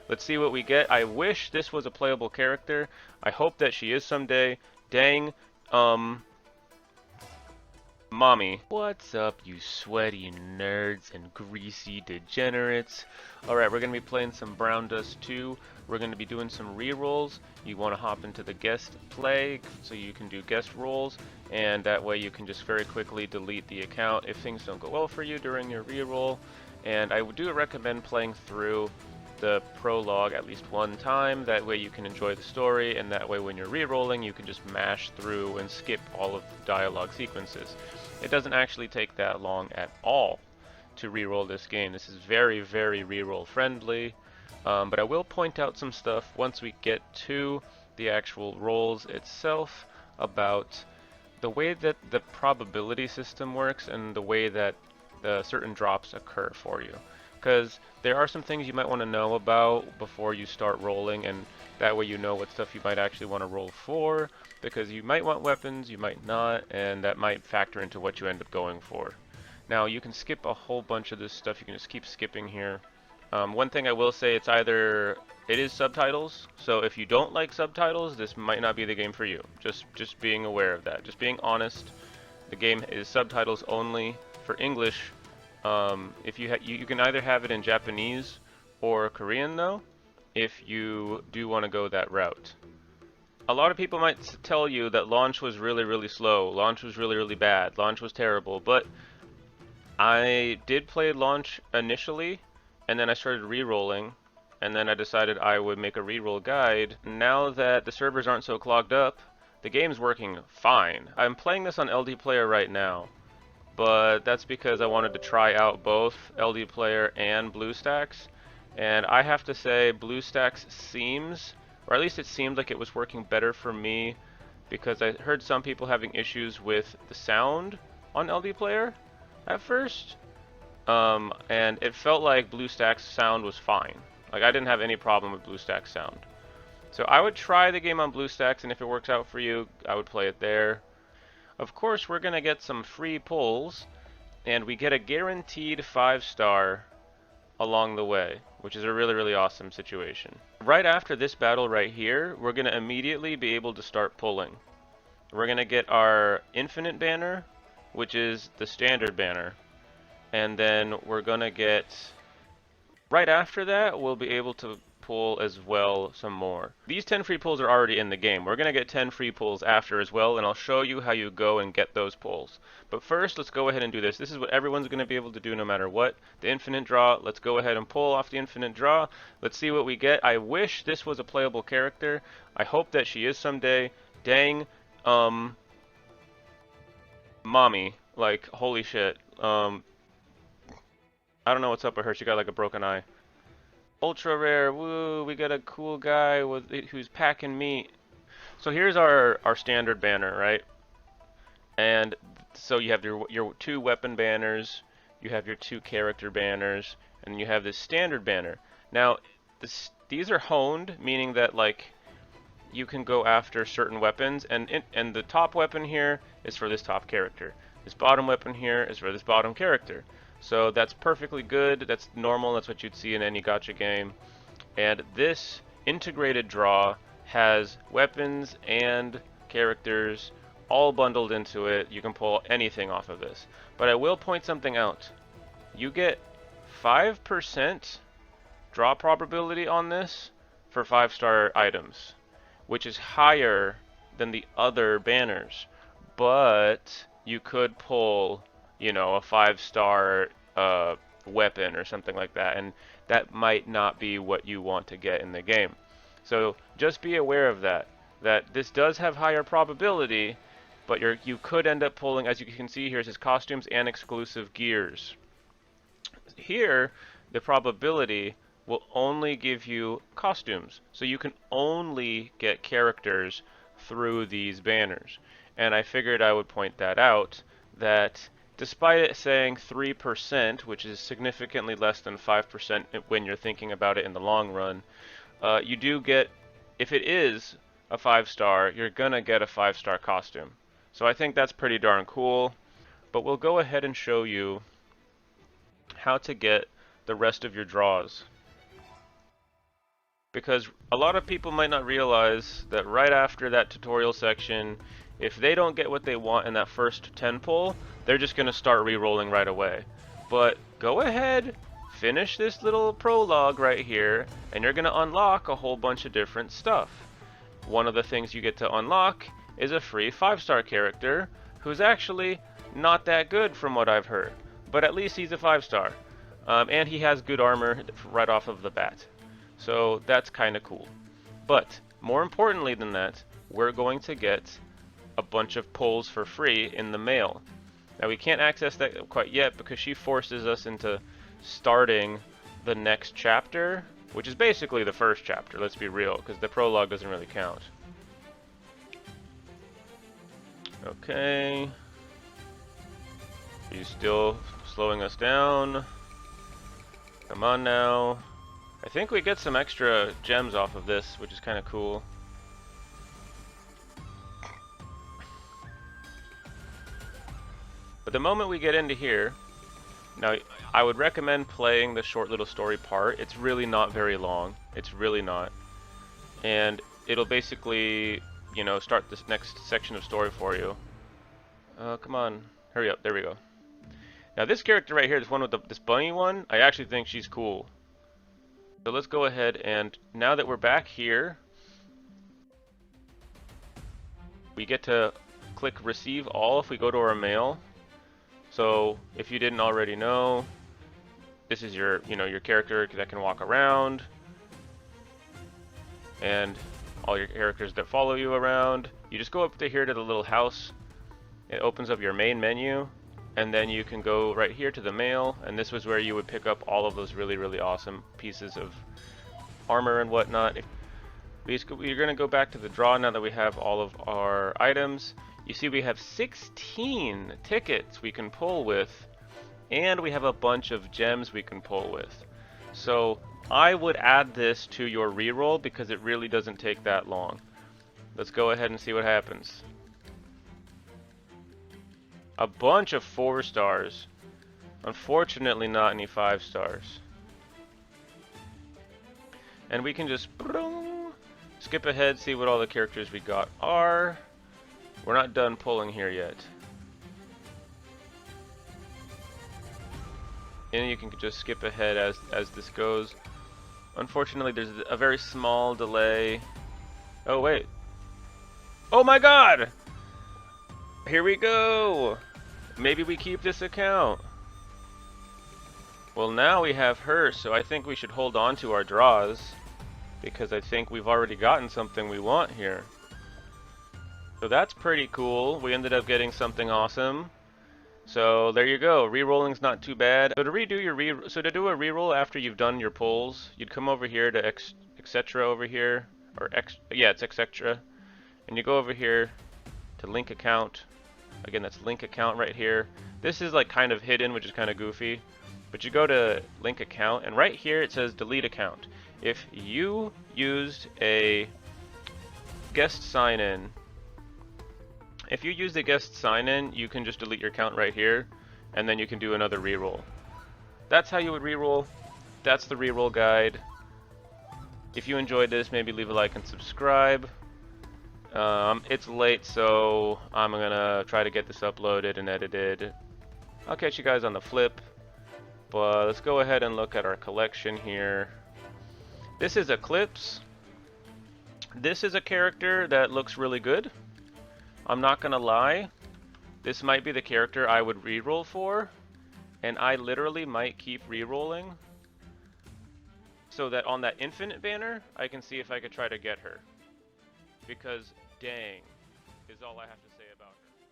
Let's see what we get. I wish this was a playable character. I hope that she is someday. Dang, mommy. What's up, you sweaty nerds and greasy degenerates? Alright, we're going to be playing some Brown Dust 2. We're going to be doing some rerolls. You want to hop into the guest play so you can do guest rolls, and that way you can just very quickly delete the account if things don't go well for you during your reroll. And I do recommend playing through the prologue at least one time. That way you can enjoy the story, and that way when you're re-rolling you can just mash through and skip all of the dialogue sequences. It doesn't actually take that long at all to re-roll this game. This is very, very re-roll friendly, but I will point out some stuff once we get to the actual rolls itself about the way that the probability system works and the way that certain drops occur for you. Because there are some things you might want to know about before you start rolling, and that way you know what stuff you might actually want to roll for, because you might want weapons, you might not, and that might factor into what you end up going for. Now, you can skip a whole bunch of this stuff. You can just keep skipping here. One thing I will say, it is subtitles, so if you don't like subtitles, this might not be the game for you. Just being aware of that. Just being honest. The game is subtitles only for English. If you can either have it in Japanese or Korean though, if you do want to go that route. A lot of people might tell you that launch was really, really slow, launch was really, really bad, launch was terrible, but I did play launch initially, and then I started re-rolling, and then I decided I would make a re-roll guide. Now that the servers aren't so clogged up, the game's working fine. I'm playing this on LD Player right now, but that's because I wanted to try out both LD Player and BlueStacks, and I have to say BlueStacks seems, or at least it seemed like it was working better for me, because I heard some people having issues with the sound on LD Player at first, and it felt like BlueStacks sound was fine. Like, I didn't have any problem with BlueStacks sound. So I would try the game on BlueStacks, and if it works out for you, I would play it there. Of course, we're going to get some free pulls, and we get a guaranteed 5-star along the way, which is a really, really awesome situation. Right after this battle right here, we're going to immediately be able to start pulling. We're going to get our infinite banner, which is the standard banner, and then we're going to get, right after that, we'll be able to pull as well some more. These 10 free pulls are already in the game. We're going to get 10 free pulls after as well, and I'll show you how you go and get those pulls. But first, let's go ahead and do this. This is what everyone's going to be able to do no matter what. The infinite draw. Let's go ahead and pull off the infinite draw. Let's see what we get. I wish this was a playable character. I hope that she is someday. Dang, mommy. Like, holy shit. I don't know what's up with her. She got like a broken eye. Ultra rare, woo, we got a cool guy who's packing meat. So here's our standard banner, right? And so you have your 2 weapon banners, you have your 2 character banners, and you have this standard banner. Now, these are honed, meaning that like you can go after certain weapons, and the top weapon here is for this top character. This bottom weapon here is for this bottom character. So that's perfectly good, that's normal, that's what you'd see in any gacha game. And this integrated draw has weapons and characters all bundled into it. You can pull anything off of this. But I will point something out. You get 5% draw probability on this for 5-star items, which is higher than the other banners. But you could pull, you know, a 5-star weapon or something like that, and that might not be what you want to get in the game. So just be aware of that this does have higher probability, but you could end up pulling, as you can see here, it says costumes and exclusive gears. Here, the probability will only give you costumes, so you can only get characters through these banners. And I figured I would point that out, that despite it saying 3%, which is significantly less than 5% when you're thinking about it in the long run, you do get, if it is a 5-star, you're gonna get a 5-star costume. So I think that's pretty darn cool. But we'll go ahead and show you how to get the rest of your draws. because a lot of people might not realize that right after that tutorial section, if they don't get what they want in that first 10 pull, they're just going to start re-rolling right away. But go ahead, finish this little prologue right here, and you're going to unlock a whole bunch of different stuff. One of the things you get to unlock is a free 5-star character who's actually not that good from what I've heard, but at least he's a 5-star. And he has good armor right off of the bat. So that's kind of cool. But more importantly than that, we're going to get a bunch of pulls for free in the mail. Now we can't access that quite yet because she forces us into starting the next chapter, which is basically the first chapter, let's be real, because the prologue doesn't really count. Okay. He's still slowing us down. Come on now. I think we get some extra gems off of this, which is kind of cool. But the moment we get into here, now I would recommend playing the short little story part. It's really not very long. It's really not. And it'll basically, you know, start this next section of story for you. Come on. Hurry up. There we go. Now this character right here, this one with this bunny one, I actually think she's cool. So let's go ahead, and now that we're back here, we get to click receive all if we go to our mail. So if you didn't already know, this is your, you know, your character that can walk around, and all your characters that follow you around. You just go up to here to the little house. It opens up your main menu, and then you can go right here to the mail, and this was where you would pick up all of those really, really awesome pieces of armor and whatnot. We're going to go back to the draw now that we have all of our items. You see we have 16 tickets we can pull with, and we have a bunch of gems we can pull with. So I would add this to your reroll because it really doesn't take that long. Let's go ahead and see what happens. A bunch of 4 stars. Unfortunately, not any 5 stars. And we can just skip ahead, see what all the characters we got are. We're not done pulling here yet. And you can just skip ahead as this goes. Unfortunately, there's a very small delay. Oh, wait. Oh my god! Here we go! Maybe we keep this account. Well, now we have her, so I think we should hold on to our draws, because I think we've already gotten something we want here. So that's pretty cool. We ended up getting something awesome. So there you go. Rerolling's not too bad. So to do a reroll after you've done your pulls, you'd come over here to etc. over here, or it's etc. And you go over here to link account. Again, that's link account right here. This is like kind of hidden, which is kind of goofy. But you go to link account, and right here it says delete account. If you used a guest sign-in, you can just delete your account right here, and then you can do another reroll. That's how you would reroll. That's the reroll guide. If you enjoyed this, maybe leave a like and subscribe. It's late, so I'm gonna try to get this uploaded and edited. I'll catch you guys on the flip. But let's go ahead and look at our collection here. This is Eclipse. This is a character that looks really good. I'm not gonna lie. This might be the character I would reroll for. And I literally might keep rerolling, so that on that infinite banner, I can see if I could try to get her. Because dang, is all I have to say about her.